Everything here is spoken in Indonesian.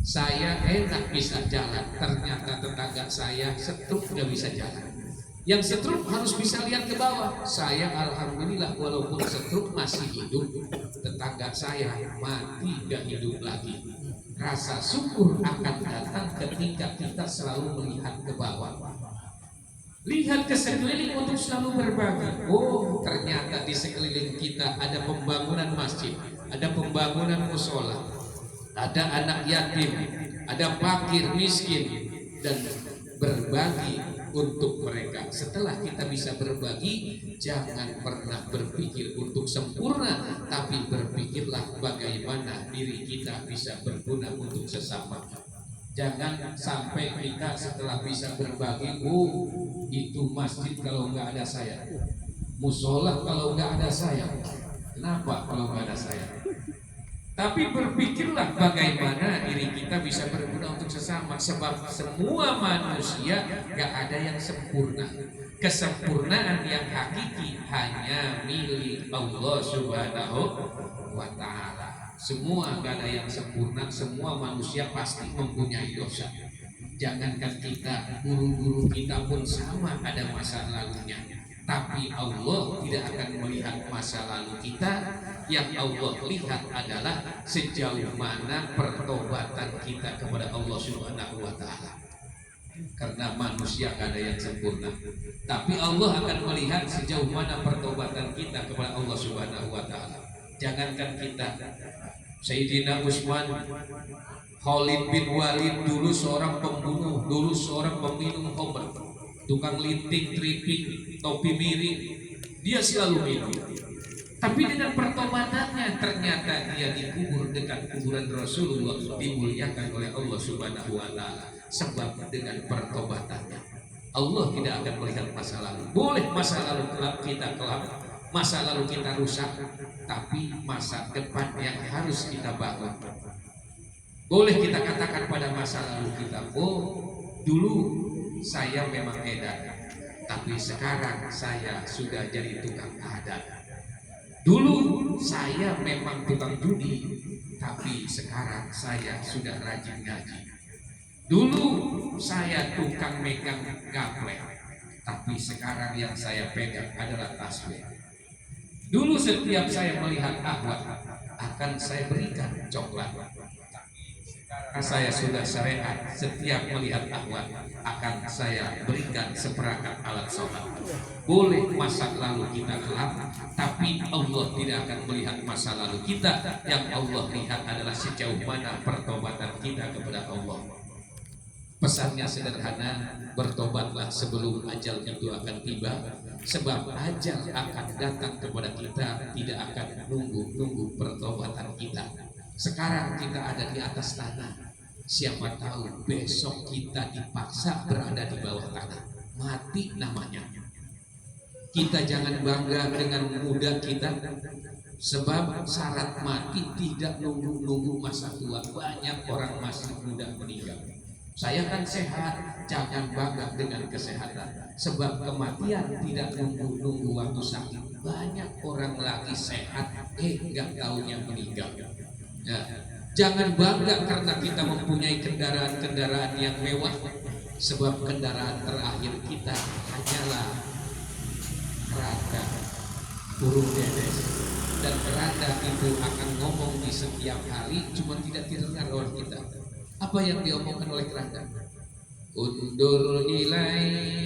Saya enak bisa jalan, ternyata tetangga saya setruk nggak bisa jalan. Yang setruk harus bisa lihat ke bawah. Saya alhamdulillah walaupun setruk masih hidup, tetangga saya mati gak hidup lagi. Rasa syukur akan datang ketika kita selalu melihat ke bawah. Lihat ke sekeliling untuk selalu berbagi. Oh, ternyata di sekeliling kita ada pembangunan masjid, ada pembangunan musola, ada anak yatim, ada fakir miskin, dan berbagi untuk mereka. Setelah kita bisa berbagi, jangan pernah berpikir untuk sempurna, tapi berpikirlah bagaimana diri kita bisa berguna untuk sesama. Jangan sampai kita setelah bisa berbagi, oh itu masjid kalau nggak ada saya, musola kalau nggak ada saya, kenapa kalau nggak ada saya? Tapi berpikirlah bagaimana diri kita bisa berguna untuk sesama. Sebab semua manusia gak ada yang sempurna. Kesempurnaan yang hakiki hanya milik Allah Subhanahu wa ta'ala. Semua gak ada yang sempurna. Semua manusia pasti mempunyai dosa. Jangankan kita, guru-guru kita pun sama ada masa lalunya. Tapi Allah tidak akan melihat masa lalu kita. Yang Allah lihat adalah sejauh mana pertobatan kita kepada Allah Subhanahu wa ta'ala. Karena manusia gak ada yang sempurna, tapi Allah akan melihat sejauh mana pertobatan kita kepada Allah Subhanahu wa ta'ala. Jangankan kita, Sayyidina Utsman, Khalid bin Walid dulu seorang pembunuh, dulu seorang peminum khamr, tukang linting, triping, topi miring, dia selalu minum. Tapi dengan pertobatannya ternyata dia dikubur dekat kuburan Rasulullah, dimuliakan oleh Allah Subhanahu wa ta'ala. Sebab dengan pertobatannya Allah tidak akan melihat masa lalu. Boleh masa lalu kita kelam, masa lalu kita rusak, tapi masa depan yang harus kita bangun. Boleh kita katakan pada masa lalu kita, oh dulu saya memang edan, tapi sekarang saya sudah jadi tukang adat. Dulu saya memang tukang judi, tapi sekarang saya sudah rajin ngaji. Dulu saya tukang megang gaplek, tapi sekarang yang saya pegang adalah tasbih. Dulu setiap saya melihat ahwat akan saya berikan coklat. Saya sudah syariat, setiap melihat ahwat akan saya berikan seperangkat alat sholat. Boleh masa lalu kita kelam, tapi Allah tidak akan melihat masa lalu kita. Yang Allah lihat adalah sejauh mana pertobatan kita kepada Allah. Pesannya sederhana, bertobatlah sebelum ajal itu akan tiba. Sebab ajal akan datang kepada kita, tidak akan nunggu pertobatan kita. Sekarang kita ada di atas tanah, siapa tahu besok kita dipaksa berada di bawah tanah, mati namanya. Kita jangan bangga dengan muda kita, sebab syarat mati tidak nunggu masa tua. Banyak orang masih muda meninggal. Saya kan sehat, jangan bangga dengan kesehatan, sebab kematian tidak nunggu waktu sakit. Banyak orang lagi sehat, nggak taunya meninggal. Ya, jangan bangga karena kita mempunyai kendaraan-kendaraan yang mewah, sebab kendaraan terakhir kita hanyalah keranda burung dedes, dan keranda itu akan ngomong di setiap hari, cuma tidak didengar oleh kita. Apa yang diomongkan oleh keranda? Undur ilayya